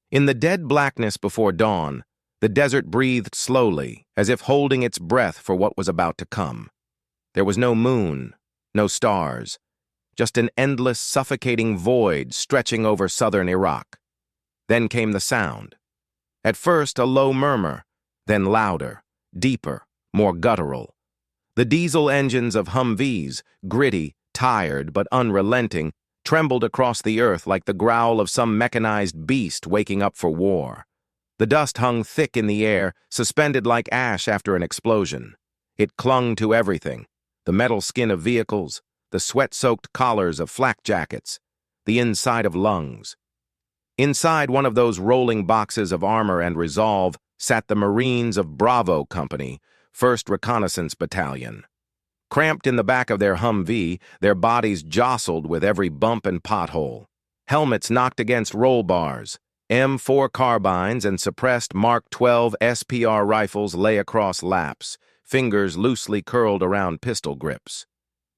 In the dead blackness before dawn, the desert breathed slowly, as if holding its breath for what was about to come. There was no moon, no stars, just an endless, suffocating void stretching over southern Iraq. Then came the sound. At first, a low murmur, then louder, deeper, more guttural. The diesel engines of Humvees, gritty, tired, but unrelenting, trembled across the earth like the growl of some mechanized beast waking up for war. The dust hung thick in the air, suspended like ash after an explosion. It clung to everything: the metal skin of vehicles, the sweat-soaked collars of flak jackets, the inside of lungs. Inside one of those rolling boxes of armor and resolve sat the Marines of Bravo Company, 1st Reconnaissance Battalion. Cramped in the back of their Humvee, their bodies jostled with every bump and pothole. Helmets knocked against roll bars. M4 carbines and suppressed Mark 12 SPR rifles lay across laps, fingers loosely curled around pistol grips.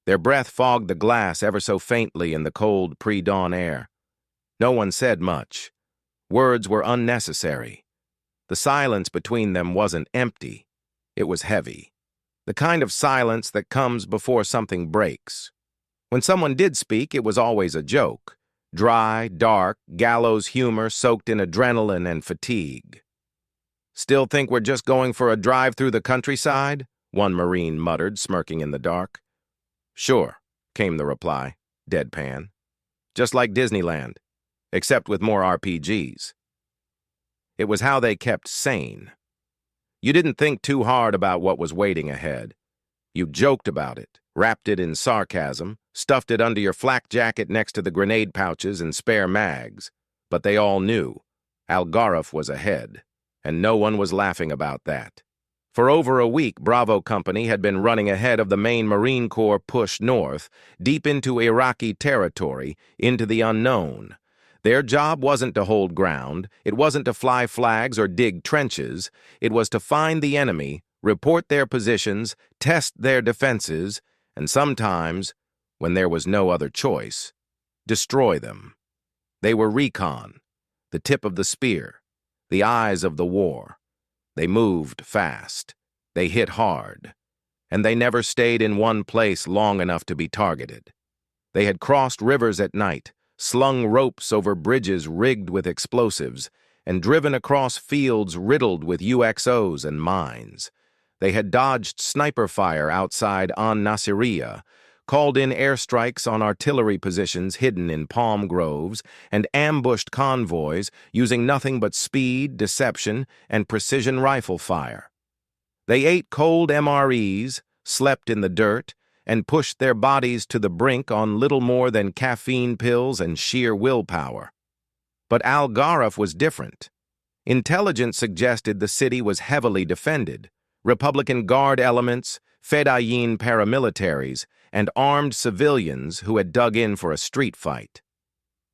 Their breath fogged the glass ever so faintly in the cold pre-dawn air. No one said much. Words were unnecessary. The silence between them wasn't empty. It was heavy. The kind of silence that comes before something breaks. When someone did speak, it was always a joke. Dry, dark, gallows humor soaked in adrenaline and fatigue. "Still think we're just going for a drive through the countryside?" one Marine muttered, smirking in the dark. "Sure," came the reply, deadpan. "Just like Disneyland, except with more RPGs." It was how they kept sane. You didn't think too hard about what was waiting ahead. You joked about it, wrapped it in sarcasm, stuffed it under your flak jacket next to the grenade pouches and spare mags. But they all knew Al-Gharraf was ahead, and no one was laughing about that. For over a week, Bravo Company had been running ahead of the main Marine Corps push north, deep into Iraqi territory, into the unknown. Their job wasn't to hold ground, it wasn't to fly flags or dig trenches, it was to find the enemy, report their positions, test their defenses, and sometimes, when there was no other choice, destroy them. They were Recon, the tip of the spear, the eyes of the war. They moved fast, they hit hard, and they never stayed in one place long enough to be targeted. They had crossed rivers at night, slung ropes over bridges rigged with explosives, and driven across fields riddled with UXOs and mines. They had dodged sniper fire outside An-Nasiriyah, called in airstrikes on artillery positions hidden in palm groves, and ambushed convoys using nothing but speed, deception, and precision rifle fire. They ate cold MREs, slept in the dirt, and pushed their bodies to the brink on little more than caffeine pills and sheer willpower. But Al-Gharraf was different. Intelligence suggested the city was heavily defended. Republican Guard elements, Fedayeen paramilitaries, and armed civilians who had dug in for a street fight.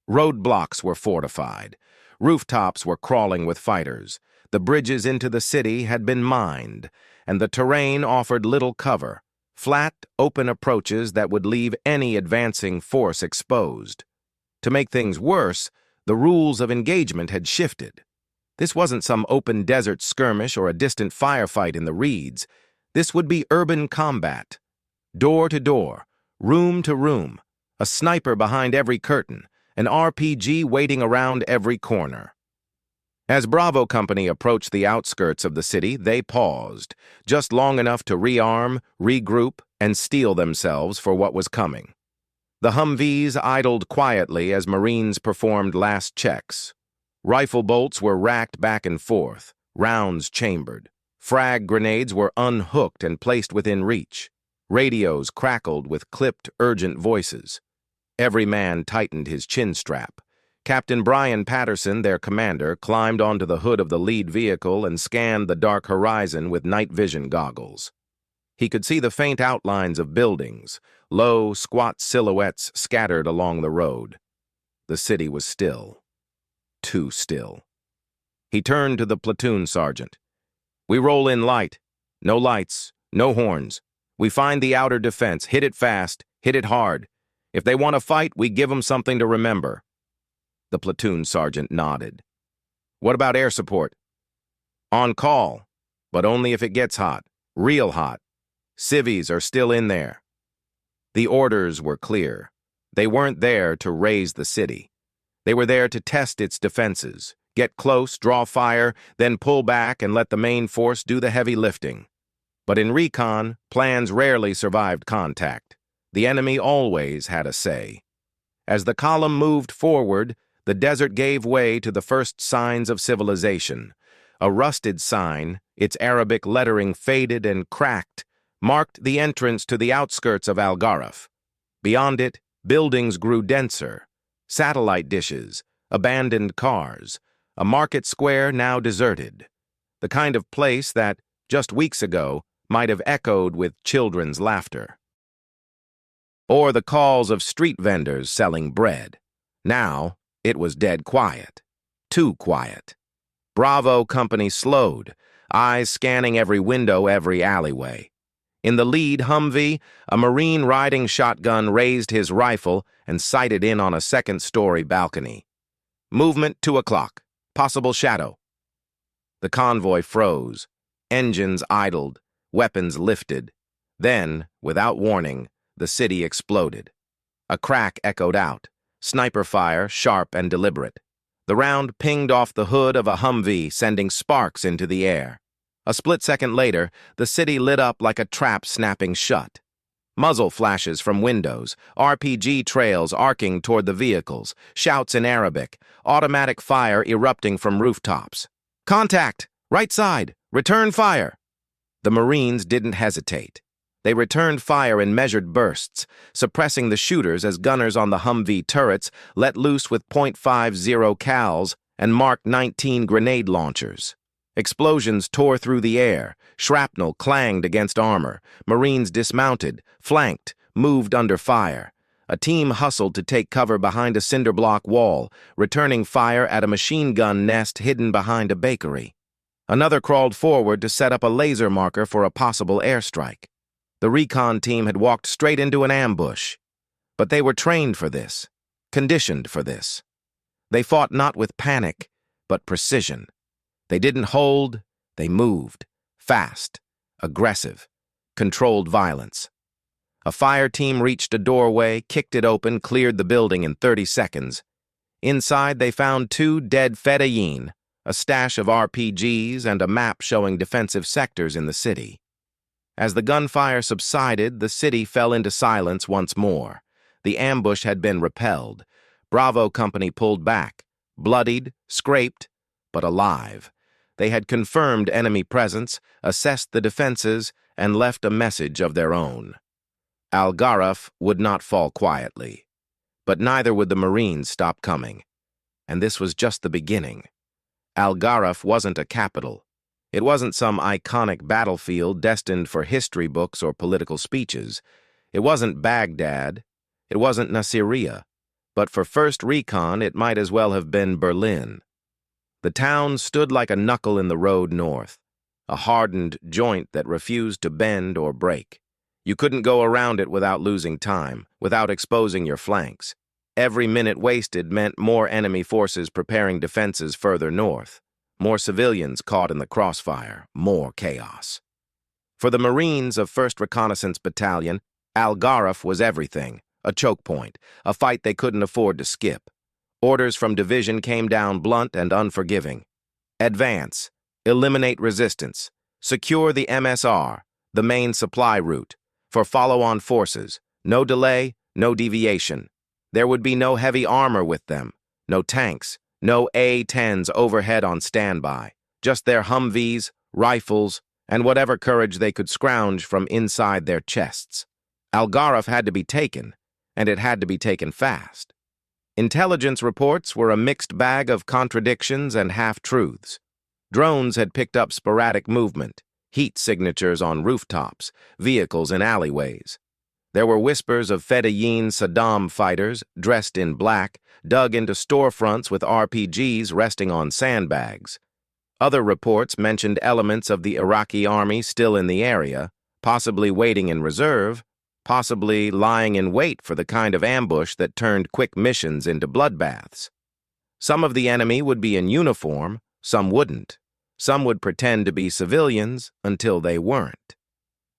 Roadblocks were fortified. Rooftops were crawling with fighters. The bridges into the city had been mined, and the terrain offered little cover. Flat, open approaches that would leave any advancing force exposed. To make things worse, the rules of engagement had shifted. This wasn't some open desert skirmish or a distant firefight in the reeds. This would be urban combat. Door to door, room to room, a sniper behind every curtain, an RPG waiting around every corner. As Bravo Company approached the outskirts of the city, they paused, just long enough to rearm, regroup, and steel themselves for what was coming. The Humvees idled quietly as Marines performed last checks. Rifle bolts were racked back and forth, rounds chambered. Frag grenades were unhooked and placed within reach. Radios crackled with clipped, urgent voices. Every man tightened his chin strap. Captain Bryan Patterson, their commander, climbed onto the hood of the lead vehicle and scanned the dark horizon with night vision goggles. He could see the faint outlines of buildings, low, squat silhouettes scattered along the road. The city was still. Too still. He turned to the platoon sergeant. "We roll in light. No lights, no horns. We find the outer defense, hit it fast, hit it hard. If they want to fight, we give them something to remember." The platoon sergeant nodded. What about air support? On call, but only if it gets hot, real hot. Civvies are still in there. The orders were clear. They weren't there to raise the city. They were there to test its defenses, get close, draw fire, then pull back and let the main force do the heavy lifting. But in recon, plans rarely survived contact. The enemy always had a say. As the column moved forward, the desert gave way to the first signs of civilization. A rusted sign, its Arabic lettering faded and cracked, marked the entrance to the outskirts of Al-Gharraf. Beyond it, buildings grew denser. Satellite dishes, abandoned cars, a market square now deserted. The kind of place that, just weeks ago, might have echoed with children's laughter. Or the calls of street vendors selling bread. Now, it was dead quiet. Too quiet. Bravo Company slowed, eyes scanning every window, every alleyway. In the lead Humvee, a Marine riding shotgun raised his rifle and sighted in on a second-story balcony. Movement 2 o'clock. Possible shadow. The convoy froze. Engines idled. Weapons lifted. Then, without warning, the city exploded. A crack echoed out. Sniper fire, sharp and deliberate. The round pinged off the hood of a Humvee, sending sparks into the air. A split second later, the city lit up like a trap snapping shut. Muzzle flashes from windows, RPG trails arcing toward the vehicles, shouts in Arabic, automatic fire erupting from rooftops. Contact! Right side! Return fire! The Marines didn't hesitate. They returned fire in measured bursts, suppressing the shooters as gunners on the Humvee turrets let loose with .50 cals and Mark 19 grenade launchers. Explosions tore through the air, shrapnel clanged against armor, Marines dismounted, flanked, moved under fire. A team hustled to take cover behind a cinder block wall, returning fire at a machine gun nest hidden behind a bakery. Another crawled forward to set up a laser marker for a possible airstrike. The recon team had walked straight into an ambush. But they were trained for this, conditioned for this. They fought not with panic, but precision. They didn't hold, they moved, fast, aggressive, controlled violence. A fire team reached a doorway, kicked it open, cleared the building in 30 seconds. Inside, they found 2 dead fedayeen, a stash of RPGs, and a map showing defensive sectors in the city. As the gunfire subsided, the city fell into silence once more. The ambush had been repelled. Bravo Company pulled back, bloodied, scraped, but alive. They had confirmed enemy presence, assessed the defenses, and left a message of their own. Al-Gharraf would not fall quietly. But neither would the Marines stop coming. And this was just the beginning. Al-Gharraf wasn't a capital. It wasn't some iconic battlefield destined for history books or political speeches. It wasn't Baghdad. It wasn't Nasiriyah. But for First Recon, it might as well have been Berlin. The town stood like a knuckle in the road north, a hardened joint that refused to bend or break. You couldn't go around it without losing time, without exposing your flanks. Every minute wasted meant more enemy forces preparing defenses further north. More civilians caught in the crossfire, more chaos. For the Marines of 1st Reconnaissance Battalion, Al-Gharraf was everything, a choke point, a fight they couldn't afford to skip. Orders from division came down blunt and unforgiving. Advance, eliminate resistance, secure the MSR, the main supply route, for follow-on forces, no delay, no deviation. There would be no heavy armor with them, no tanks, no A-10s overhead on standby, just their Humvees, rifles, and whatever courage they could scrounge from inside their chests. Al-Gharraf had to be taken, and it had to be taken fast. Intelligence reports were a mixed bag of contradictions and half-truths. Drones had picked up sporadic movement, heat signatures on rooftops, vehicles in alleyways. There were whispers of Fedayeen Saddam fighters, dressed in black, dug into storefronts with RPGs resting on sandbags. Other reports mentioned elements of the Iraqi army still in the area, possibly waiting in reserve, possibly lying in wait for the kind of ambush that turned quick missions into bloodbaths. Some of the enemy would be in uniform, Some wouldn't. Some would pretend to be civilians until they weren't.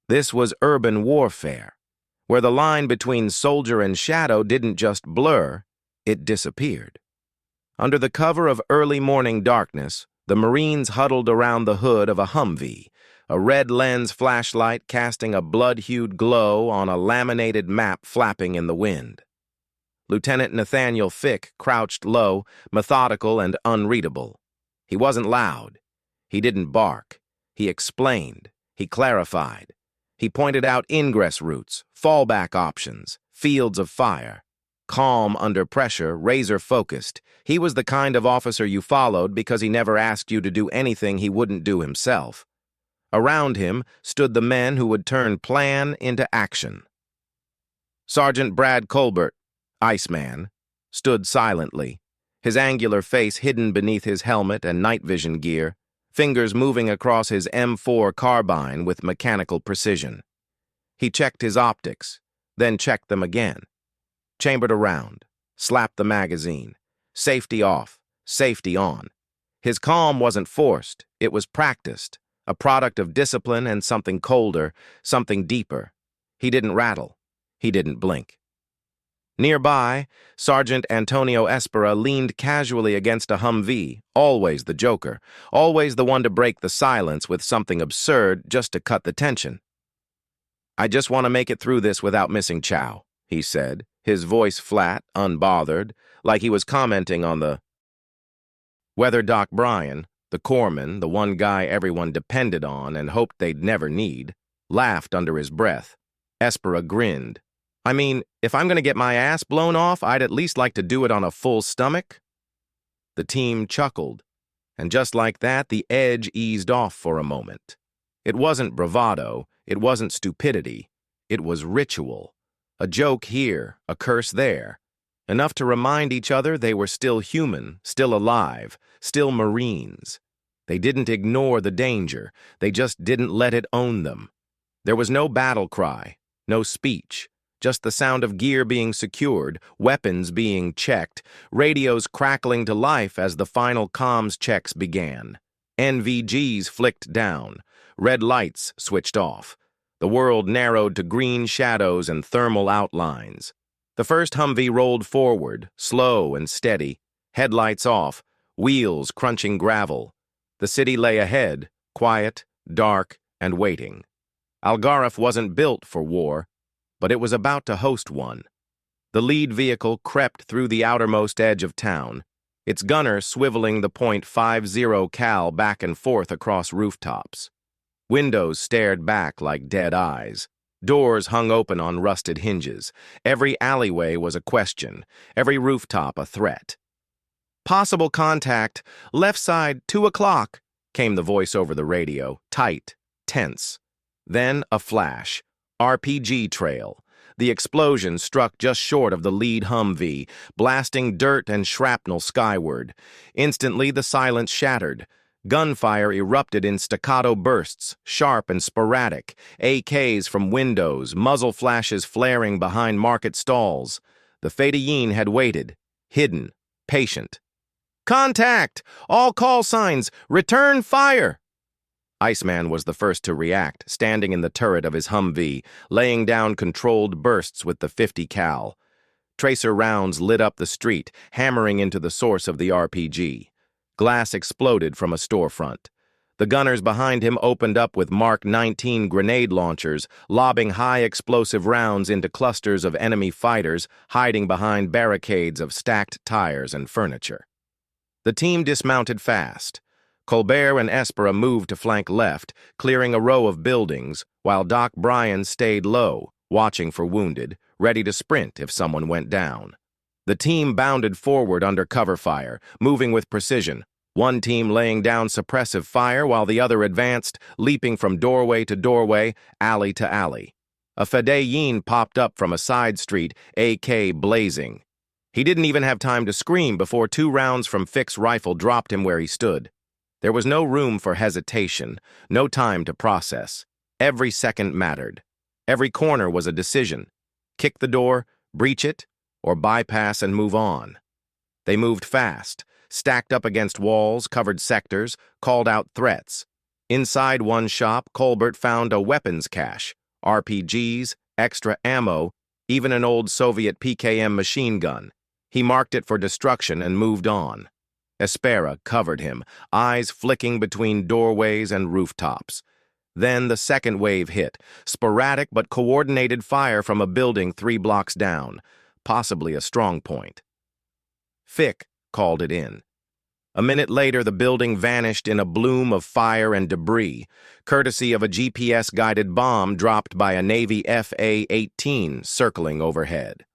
This was urban warfare, where the line between soldier and shadow didn't just blur, it disappeared. Under the cover of early morning darkness, the Marines huddled around the hood of a Humvee, a red lens flashlight casting a blood-hued glow on a laminated map flapping in the wind. Lieutenant Nathaniel Fick crouched low, methodical and unreadable. He wasn't loud. He didn't bark. He explained. He clarified. He pointed out ingress routes, fallback options, fields of fire. Calm under pressure, razor-focused, he was the kind of officer you followed because he never asked you to do anything he wouldn't do himself. Around him stood the men who would turn plan into action. Sergeant Brad Colbert, Iceman, stood silently, his angular face hidden beneath his helmet and night vision gear, fingers moving across his M4 carbine with mechanical precision. He checked his optics, then checked them again. Chambered around, slapped the magazine. Safety off, safety on. His calm wasn't forced, it was practiced, a product of discipline and something colder, something deeper. He didn't rattle. He didn't blink. Nearby, Sergeant Antonio Espera leaned casually against a Humvee, always the joker, always the one to break the silence with something absurd just to cut the tension. "I just want to make it through this without missing Chow," he said, his voice flat, unbothered, like he was commenting on the weather. Doc Bryan, the corpsman, the one guy everyone depended on and hoped they'd never need, laughed under his breath. Espera grinned. "I mean, if I'm going to get my ass blown off, I'd at least like to do it on a full stomach." The team chuckled, and just like that, the edge eased off for a moment. It wasn't bravado, it wasn't stupidity, it was ritual. A joke here, a curse there. Enough to remind each other they were still human, still alive, still Marines. They didn't ignore the danger, they just didn't let it own them. There was no battle cry, no speech. Just the sound of gear being secured, weapons being checked, radios crackling to life as the final comms checks began. NVGs flicked down, red lights switched off. The world narrowed to green shadows and thermal outlines. The first Humvee rolled forward, slow and steady, headlights off, wheels crunching gravel. The city lay ahead, quiet, dark, and waiting. Al-Gharraf wasn't built for war, but it was about to host one. The lead vehicle crept through the outermost edge of town, its gunner swiveling the .50 cal back and forth across rooftops. Windows stared back like dead eyes. Doors hung open on rusted hinges. Every alleyway was a question, every rooftop a threat. "Possible contact, left side, 2 o'clock, came the voice over the radio, tight, tense. Then a flash. RPG trail. The explosion struck just short of the lead Humvee, blasting dirt and shrapnel skyward. Instantly, the silence shattered. Gunfire erupted in staccato bursts, sharp and sporadic, AKs from windows, muzzle flashes flaring behind market stalls. The Fedayeen had waited, hidden, patient. "Contact! All call signs! Return fire!" Iceman was the first to react, standing in the turret of his Humvee, laying down controlled bursts with the 50 cal. Tracer rounds lit up the street, hammering into the source of the RPG. Glass exploded from a storefront. The gunners behind him opened up with Mark 19 grenade launchers, lobbing high-explosive rounds into clusters of enemy fighters hiding behind barricades of stacked tires and furniture. The team dismounted fast. Colbert and Espera moved to flank left, clearing a row of buildings, while Doc Bryan stayed low, watching for wounded, ready to sprint if someone went down. The team bounded forward under cover fire, moving with precision, one team laying down suppressive fire while the other advanced, leaping from doorway to doorway, alley to alley. A Fedayeen popped up from a side street, AK blazing. He didn't even have time to scream before 2 rounds from Fick's rifle dropped him where he stood. There was no room for hesitation, no time to process. Every second mattered. Every corner was a decision. Kick the door, breach it, or bypass and move on. They moved fast, stacked up against walls, covered sectors, called out threats. Inside one shop, Colbert found a weapons cache, RPGs, extra ammo, even an old Soviet PKM machine gun. He marked it for destruction and moved on. Espera covered him, eyes flicking between doorways and rooftops. Then the second wave hit, sporadic but coordinated fire from a building 3 blocks down, possibly a strong point. Fick called it in. A minute later, the building vanished in a bloom of fire and debris, courtesy of a GPS-guided bomb dropped by a Navy FA-18 circling overhead.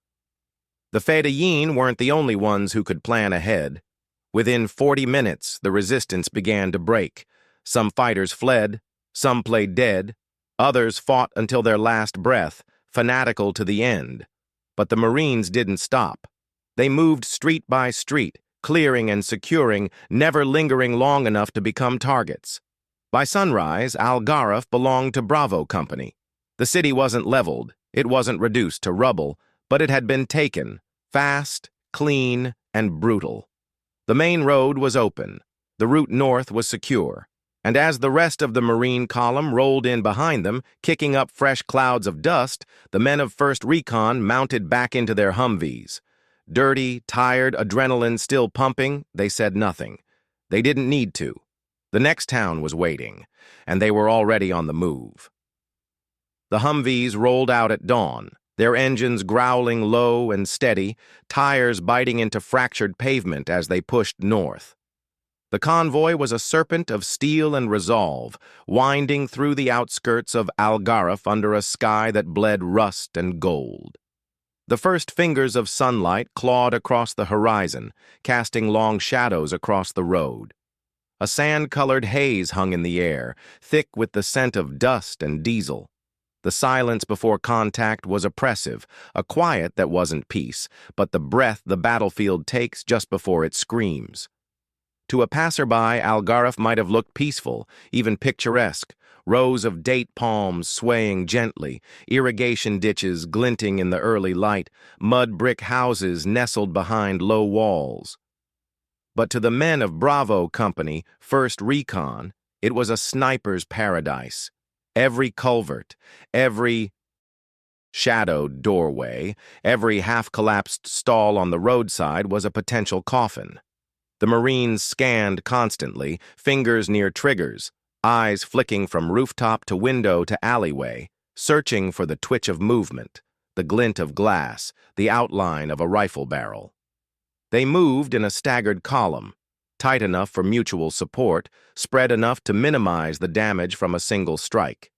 The Fedayeen weren't the only ones who could plan ahead. Within 40 minutes, the resistance began to break. Some fighters fled, some played dead, others fought until their last breath, fanatical to the end. But the Marines didn't stop. They moved street by street, clearing and securing, never lingering long enough to become targets. By sunrise, Al-Gharraf belonged to Bravo Company. The city wasn't leveled, it wasn't reduced to rubble, but it had been taken, fast, clean, and brutal. The main road was open, the route north was secure, and as the rest of the Marine column rolled in behind them, kicking up fresh clouds of dust, the men of 1st Recon mounted back into their Humvees. Dirty, tired, adrenaline still pumping, they said nothing. They didn't need to. The next town was waiting, and they were already on the move. The Humvees rolled out at dawn, their engines growling low and steady, tires biting into fractured pavement as they pushed north. The convoy was a serpent of steel and resolve, winding through the outskirts of Al-Gharraf under a sky that bled rust and gold. The first fingers of sunlight clawed across the horizon, casting long shadows across the road. A sand-colored haze hung in the air, thick with the scent of dust and diesel. The silence before contact was oppressive, a quiet that wasn't peace, but the breath the battlefield takes just before it screams. To a passerby, Al-Gharraf might have looked peaceful, even picturesque, rows of date palms swaying gently, irrigation ditches glinting in the early light, mud brick houses nestled behind low walls. But to the men of Bravo Company, 1st Recon, it was a sniper's paradise. Every culvert, every shadowed doorway, every half-collapsed stall on the roadside was a potential coffin. The Marines scanned constantly, fingers near triggers, eyes flicking from rooftop to window to alleyway, searching for the twitch of movement, the glint of glass, the outline of a rifle barrel. They moved in a staggered column, tight enough for mutual support, spread enough to minimize the damage from a single strike.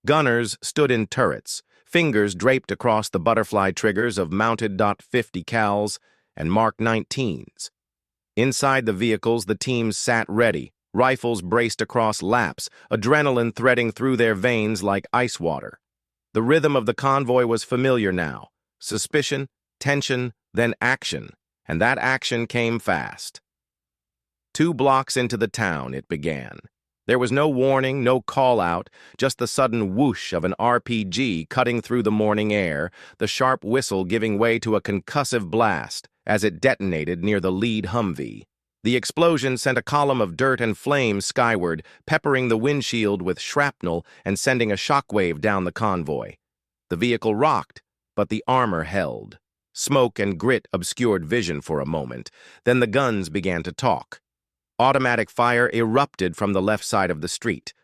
Gunners stood in turrets, fingers draped across the butterfly triggers of mounted .50 cals and Mark 19s. Inside the vehicles, the teams sat ready, rifles braced across laps, adrenaline threading through their veins like ice water. The rhythm of the convoy was familiar now. Suspicion, tension, then action, and that action came fast. 2 blocks into the town, it began. There was no warning, no call-out, just the sudden whoosh of an RPG cutting through the morning air, the sharp whistle giving way to a concussive blast as it detonated near the lead Humvee. The explosion sent a column of dirt and flame skyward, peppering the windshield with shrapnel and sending a shockwave down the convoy. The vehicle rocked, but the armor held. Smoke and grit obscured vision for a moment, then the guns began to talk. Automatic fire erupted from the left side of the street.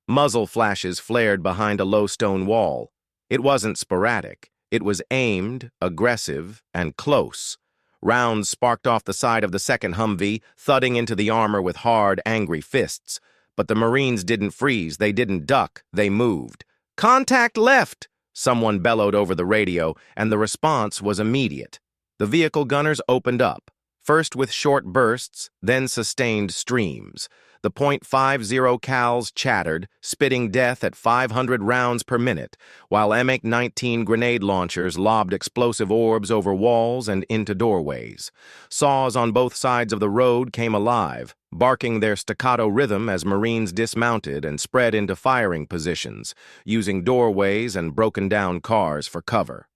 Muzzle flashes flared behind a low stone wall. It wasn't sporadic. It was aimed, aggressive, and close. Rounds sparked off the side of the second Humvee, thudding into the armor with hard, angry fists. But the Marines didn't freeze, they didn't duck, they moved. "Contact left!" someone bellowed over the radio, and the response was immediate. The vehicle gunners opened up, first with short bursts, then sustained streams. The .50 cals chattered, spitting death at 500 rounds per minute, while MH-19 grenade launchers lobbed explosive orbs over walls and into doorways. Saws on both sides of the road came alive, barking their staccato rhythm as Marines dismounted and spread into firing positions, using doorways and broken-down cars for cover.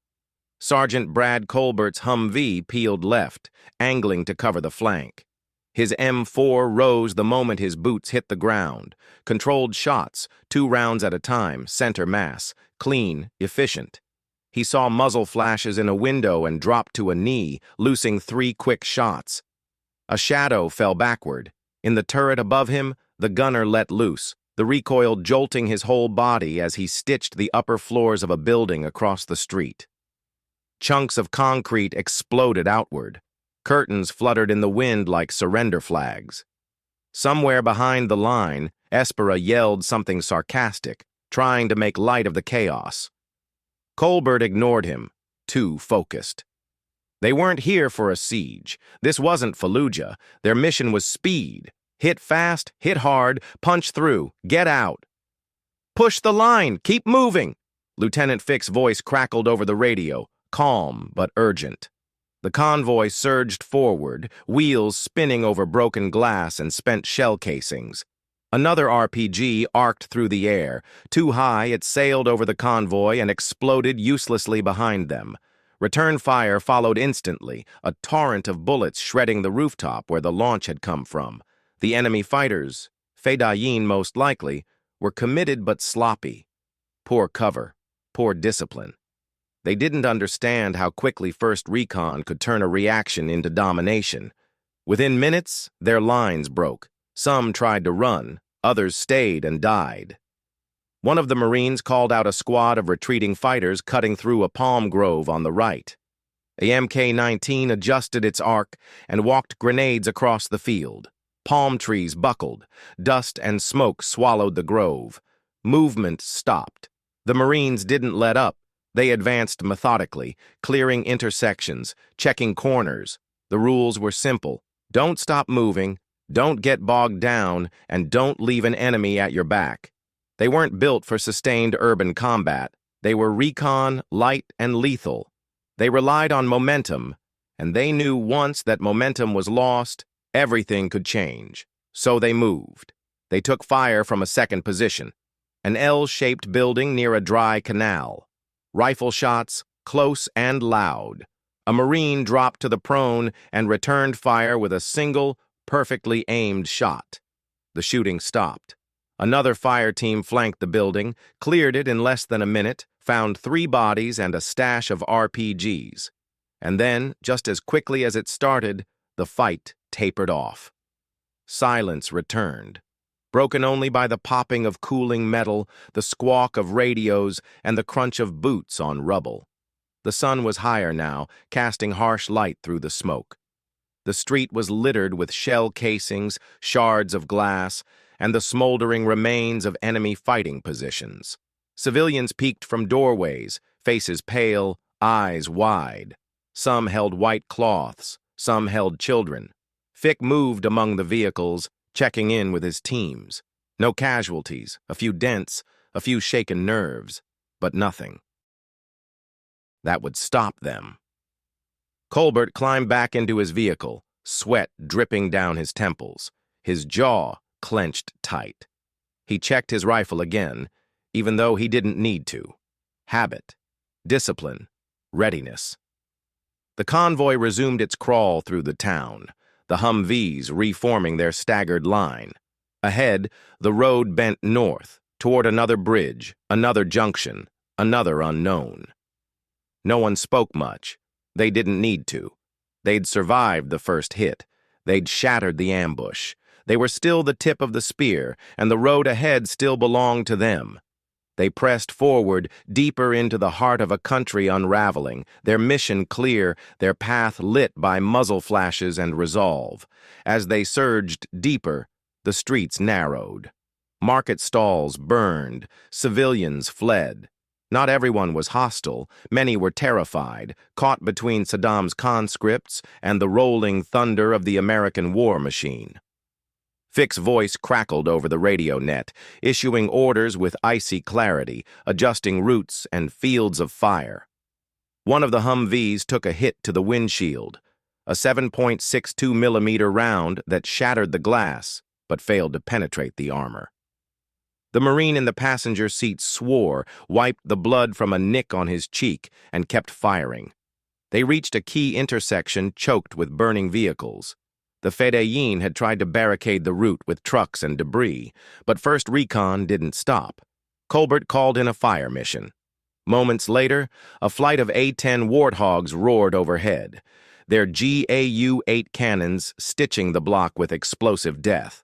Sergeant Colbert's Humvee peeled left, angling to cover the flank. His M4 rose the moment his boots hit the ground. Controlled shots, 2 rounds at a time, center mass, clean, efficient. He saw muzzle flashes in a window and dropped to a knee, loosing 3 quick shots. A shadow fell backward. In the turret above him, the gunner let loose, the recoil jolting his whole body as he stitched the upper floors of a building across the street. Chunks of concrete exploded outward. Curtains fluttered in the wind like surrender flags. Somewhere behind the line, Espera yelled something sarcastic, trying to make light of the chaos. Colbert ignored him, too focused. They weren't here for a siege. This wasn't Fallujah. Their mission was speed. Hit fast, hit hard, punch through, get out. Push the line, keep moving. Lieutenant Fick's voice crackled over the radio, calm but urgent. The convoy surged forward, wheels spinning over broken glass and spent shell casings. Another RPG arced through the air. Too high, it sailed over the convoy and exploded uselessly behind them. Return fire followed instantly, a torrent of bullets shredding the rooftop where the launch had come from. The enemy fighters, Fedayeen most likely, were committed but sloppy. Poor cover, poor discipline. They didn't understand how quickly 1st Recon could turn a reaction into domination. Within minutes, their lines broke. Some tried to run, others stayed and died. One of the Marines called out a squad of retreating fighters cutting through a palm grove on the right. A Mk-19 adjusted its arc and walked grenades across the field. Palm trees buckled. Dust and smoke swallowed the grove. Movement stopped. The Marines didn't let up. They advanced methodically, clearing intersections, checking corners. The rules were simple. Don't stop moving, don't get bogged down, and don't leave an enemy at your back. They weren't built for sustained urban combat. They were recon, light, and lethal. They relied on momentum, and they knew once that momentum was lost, everything could change. So they moved. They took fire from a second position, an L-shaped building near a dry canal. Rifle shots, close and loud. A Marine dropped to the prone and returned fire with a single, perfectly aimed shot. The shooting stopped. Another fire team flanked the building, cleared it in less than a minute, found 3 bodies and a stash of RPGs. And then, just as quickly as it started, the fight tapered off. Silence returned, broken only by the popping of cooling metal, the squawk of radios, and the crunch of boots on rubble. The sun was higher now, casting harsh light through the smoke. The street was littered with shell casings, shards of glass, and the smoldering remains of enemy fighting positions. Civilians peeked from doorways, faces pale, eyes wide. Some held white cloths, some held children. Fick moved among the vehicles, checking in with his teams. No casualties, a few dents, a few shaken nerves, but nothing that would stop them. Colbert climbed back into his vehicle, sweat dripping down his temples, his jaw clenched tight. He checked his rifle again, even though he didn't need to. Habit, discipline, readiness. The convoy resumed its crawl through the town, the Humvees reforming their staggered line. Ahead, the road bent north, toward another bridge, another junction, another unknown. No one spoke much. They didn't need to. They'd survived the first hit. They'd shattered the ambush. They were still the tip of the spear, and the road ahead still belonged to them. They pressed forward, deeper into the heart of a country unraveling, their mission clear, their path lit by muzzle flashes and resolve. As they surged deeper, the streets narrowed. Market stalls burned, civilians fled. Not everyone was hostile, many were terrified, caught between Saddam's conscripts and the rolling thunder of the American war machine. Fick's voice crackled over the radio net, issuing orders with icy clarity, adjusting routes and fields of fire. One of the Humvees took a hit to the windshield, a 7.62 millimeter round that shattered the glass but failed to penetrate the armor. The Marine in the passenger seat swore, wiped the blood from a nick on his cheek, and kept firing. They reached a key intersection choked with burning vehicles. The Fedayeen had tried to barricade the route with trucks and debris, but 1st Recon didn't stop. Colbert called in a fire mission. Moments later, a flight of A-10 Warthogs roared overhead, their GAU-8 cannons stitching the block with explosive death.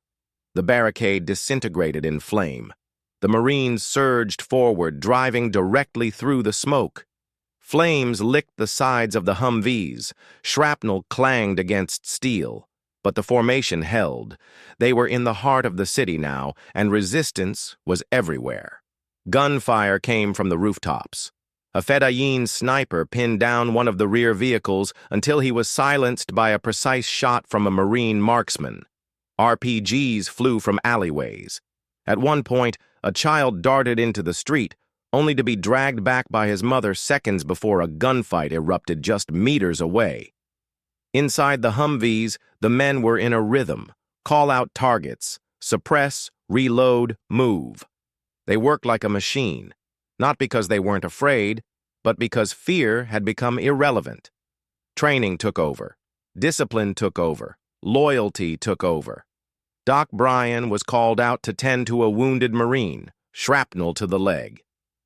The barricade disintegrated in flame. The Marines surged forward, driving directly through the smoke. Flames licked the sides of the Humvees. Shrapnel clanged against steel. But the formation held. They were in the heart of the city now, and resistance was everywhere. Gunfire came from the rooftops. A Fedayeen sniper pinned down one of the rear vehicles until he was silenced by a precise shot from a Marine marksman. RPGs flew from alleyways. At one point, a child darted into the street, only to be dragged back by his mother seconds before a gunfight erupted just meters away. Inside the Humvees, the men were in a rhythm, call out targets, suppress, reload, move. They worked like a machine, not because they weren't afraid, but because fear had become irrelevant. Training took over. Discipline took over. Loyalty took over. Doc Bryan was called out to tend to a wounded Marine, shrapnel to the leg.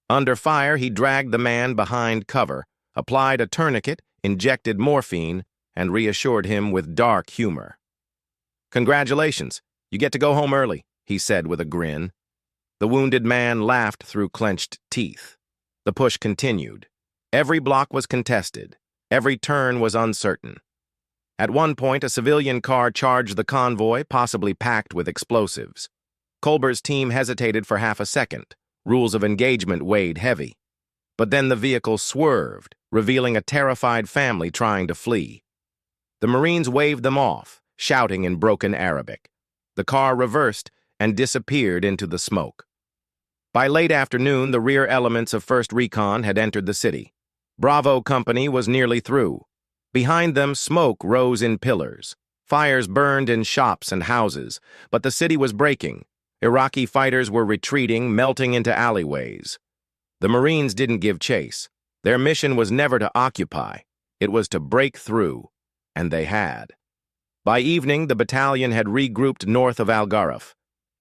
Under fire, he dragged the man behind cover, applied a tourniquet, injected morphine, and reassured him with dark humor. "Congratulations, you get to go home early," he said with a grin. The wounded man laughed through clenched teeth. The push continued. Every block was contested. Every turn was uncertain. At one point, a civilian car charged the convoy, possibly packed with explosives. Colbert's team hesitated for half a second. Rules of engagement weighed heavy. But then the vehicle swerved, revealing a terrified family trying to flee. The Marines waved them off, shouting in broken Arabic. The car reversed and disappeared into the smoke. By late afternoon, the rear elements of 1st Recon had entered the city. Bravo Company was nearly through. Behind them, smoke rose in pillars. Fires burned in shops and houses, but the city was breaking. Iraqi fighters were retreating, melting into alleyways. The Marines didn't give chase. Their mission was never to occupy. It was to break through, and they had. By evening, the battalion had regrouped north of Al-Gharraf.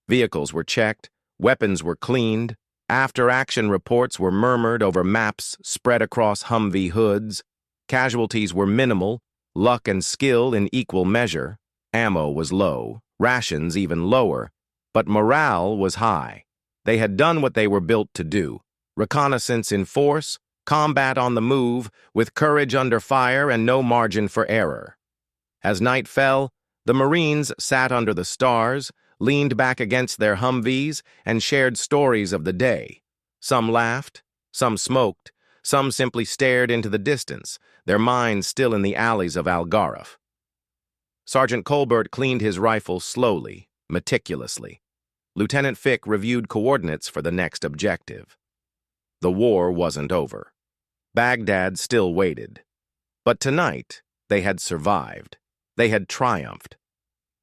Vehicles were checked, weapons were cleaned, after-action reports were murmured over maps spread across Humvee hoods. Casualties were minimal, luck and skill in equal measure. Ammo was low, rations even lower, but morale was high. They had done what they were built to do: reconnaissance in force, combat on the move, with courage under fire and no margin for error. As night fell, the Marines sat under the stars, leaned back against their Humvees, and shared stories of the day. Some laughed, some smoked, some simply stared into the distance, their minds still in the alleys of Al-Gharraf. Sergeant Colbert cleaned his rifle slowly, meticulously. Lieutenant Fick reviewed coordinates for the next objective. The war wasn't over. Baghdad still waited. But tonight, they had survived. They had triumphed.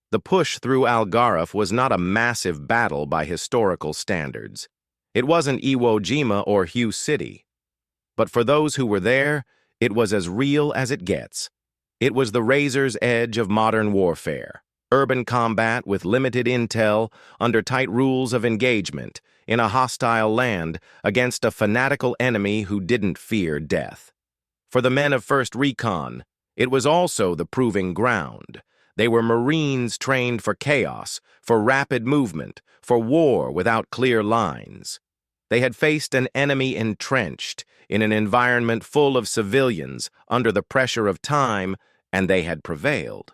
The push through Al-Gharraf was not a massive battle by historical standards. It wasn't Iwo Jima or Hugh City. But for those who were there, it was as real as it gets. It was the razor's edge of modern warfare. Urban combat with limited intel, under tight rules of engagement, in a hostile land, against a fanatical enemy who didn't fear death. For the men of 1st Recon, it was also the proving ground. They were Marines trained for chaos, for rapid movement, for war without clear lines. They had faced an enemy entrenched in an environment full of civilians under the pressure of time, and they had prevailed.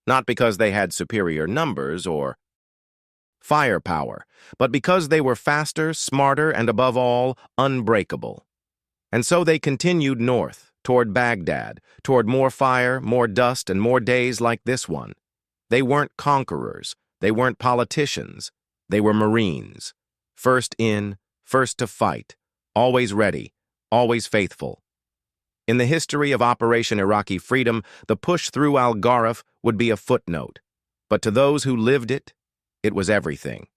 Not because they had superior numbers or firepower, but because they were faster, smarter, and above all, unbreakable. And so they continued north, toward Baghdad, toward more fire, more dust, and more days like this one. They weren't conquerors. They weren't politicians. They were Marines. First in, first to fight, always ready, always faithful. In the history of Operation Iraqi Freedom, the push through Al-Gharraf would be a footnote. But to those who lived it, it was everything.